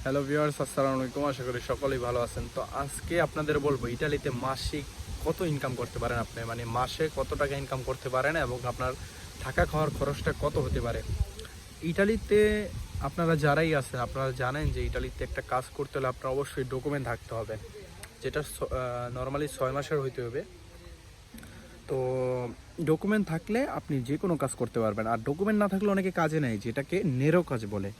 Hello viewers, আসসালামু আলাইকুম। আশা করি সকলেই ভালো আছেন। তো আজকে আপনাদের বলবো ইটালিতে মাসিক কত ইনকাম করতে পারেন আপনি, মানে মাসে কত টাকা ইনকাম করতে পারেন এবং আপনার থাকা খাওয়ার খরচটা কত হতে পারে। ইটালিতে আপনারা যারাই আছেন আপনারা জানেন যে ইটালিতে একটা কাজ করতে হলে আপনার অবশ্যই ডকুমেন্ট থাকতে হবে, যেটা নর্মালি 6 মাসের হইতে হবে। তো ডকুমেন্ট থাকলে আপনি যে কোনো কাজ করতে পারবেন, আর ডকুমেন্ট না থাকলে অনেকে কাজে নেয়, যেটাকে নেরো কাজ বলে।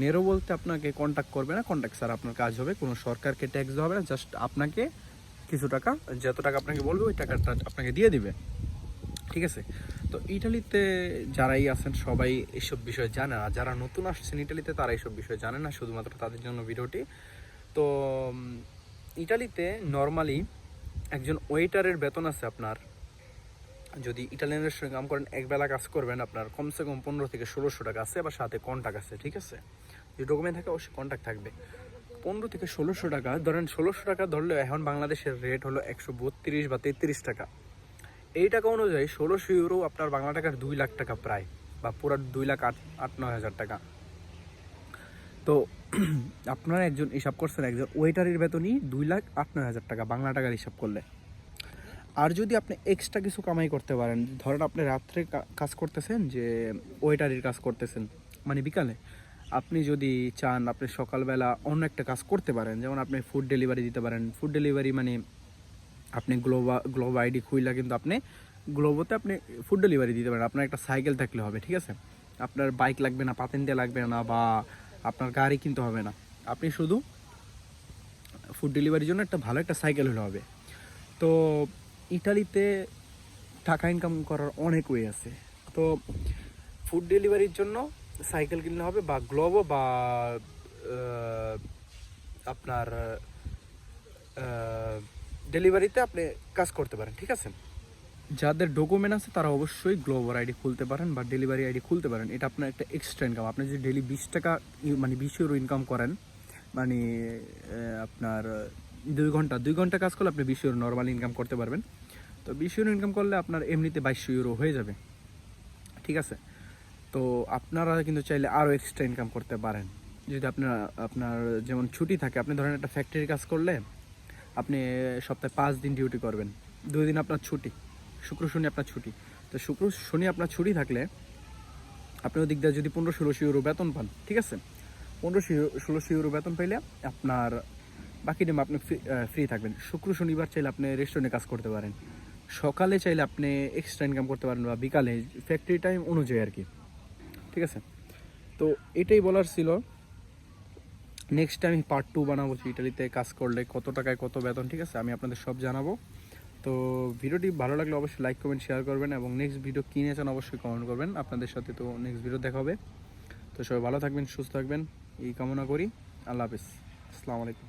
নেরো বলতে আপনাকে কন্ট্যাক্ট করবে না, কন্ট্যাক্ট স্যার আপনার কাজ হবে, কোনো সরকারকে ট্যাক্স দেওয়া হবে না, জাস্ট আপনাকে কিছু টাকা, যত টাকা আপনাকে বলবে ওই টাকাটা আপনাকে দিয়ে দিবে, ঠিক আছে। তো ইটালিতে যারাই আছেন সবাই এইসব বিষয়ে জানে না, যারা নতুন আসছেন ইটালিতে তারা এইসব বিষয়ে জানে না, শুধুমাত্র তাদের জন্য ভিডিওটি। তো ইটালিতে নর্মালি একজন ওয়েটারের বেতন আছে আপনার, যদি ইটালিয়ান রেস্টুরেন্টে কাম করেন একবেলা কাজ করবেন আপনার কমসে কম 15 থেকে 1600 টাকা আছে, বা সাথে কন্ট্যাক্ট আছে, ঠিক আছে। যে ডকুমেন্ট থাকে অবশ্যই কন্ট্যাক্ট থাকবে। 15 থেকে 1600 টাকা ধরেন, 1600 টাকা ধরলে এখন বাংলাদেশের রেট হলো 132 বা 33 টাকা। এই টাকা অনুযায়ী 1600 ইউরো আপনার বাংলা টাকার 2 লাখ টাকা প্রায়, বা পুরো 2,08,09,000 টাকা। তো আপনারা একজন হিসাব করছেন একজন ওয়েটারের বেতনই 2,08,09,000 টাকা বাংলা টাকার হিসাব করলে। আর যদি আপনি এক্সট্রা কিছু কামাই করতে পারেন, ধরেন আপনি রাত্রে কাজ করতেছেন, যে ওয়েটারের কাজ করতেছেন, মানে বিকালে আপনি যদি চান আপনি সকালবেলা অন্য একটা কাজ করতে পারেন, যেমন আপনি ফুড ডেলিভারি দিতে পারেন। ফুড ডেলিভারি মানে আপনি গ্লোব আইডি খুইলা কিন্তু আপনি গ্লোবোতে আপনি ফুড ডেলিভারি দিতে পারেন। আপনার একটা সাইকেল থাকলে হবে, ঠিক আছে। আপনার বাইক লাগবে না, পাতেন্টে লাগবে না, বা আপনার গাড়ি কিনতে হবে না, আপনি শুধু ফুড ডেলিভারির জন্য একটা ভালো একটা সাইকেল হলে হবে। তো ইটালিতে টাকা ইনকাম করার অনেক ওয়ে আছে। তো ফুড ডেলিভারির জন্য সাইকেল কিনলে হবে, বা গ্লোবো, বা আপনার ডেলিভারিতে আপনি কাজ করতে পারেন, ঠিক আছে। যাদের ডকুমেন্ট আছে তারা অবশ্যই গ্লোবাল আইডি খুলতে পারেন বা ডেলিভারি আইডি খুলতে পারেন। এটা আপনার একটা এক্সট্রা ইনকাম। আপনি যদি ডেলি 20 টাকা মানে 20 ইউরো ইনকাম করেন, মানে আপনার 2 ঘন্টা কাজ করলে আপনি 20 ইউরো নর্মাল ইনকাম করতে পারবেন। তো 20 ইউরো ইনকাম করলে আপনার এমনিতে 2200 ইউরো হয়ে যাবে, ঠিক আছে। তো আপনারা কিন্তু চাইলে আরও এক্সট্রা ইনকাম করতে পারেন। যদি আপনার যেমন ছুটি থাকে, আপনি ধরেন একটা ফ্যাক্টরি কাজ করলে আপনি সপ্তাহে 5 দিন ডিউটি করবেন, 2 দিন আপনার ছুটি, শুক্র শনি আপনার ছুটি। তো শুক্র শনি আপনার ছুটি থাকলে আপনি ওদিক দিয়ে যদি 15-16 ইউরো বেতন পান, ঠিক আছে, 15-16 ইউরো বেতন পাইলে আপনার বাকি টাইম আপনি ফ্রি থাকবেন। শুক্র শনিবার চাইলে আপনি রেস্টুরেন্টে কাজ করতে পারেন, সকালে চাইলে আপনি এক্সট্রা ইনকাম করতে পারেন, বা বিকালে ফ্যাক্টরি টাইম অনুযায়ী আর কি, ঠিক আছে। তো এটাই বলার ছিল। নেক্সট টাইম আমি পার্ট 2 বানাবো, ইটালিতে কাজ করলে কত টাকায় কত বেতন, ঠিক আছে, আমি আপনাদের সব জানাবো। তো ভিডিওটি ভালো লাগলে অবশ্যই লাইক কমেন্ট শেয়ার করবেন, এবং নেক্সট ভিডিও কী নিয়ে চান অবশ্যই কমেন্ট করবেন। আপনাদের সাথে তো নেক্সট ভিডিও দেখা হবে। তো সবাই ভালো থাকবেন, সুস্থ থাকবেন এই কামনা করি। আল্লাহ হাফিজ, আসসালামু আলাইকুম।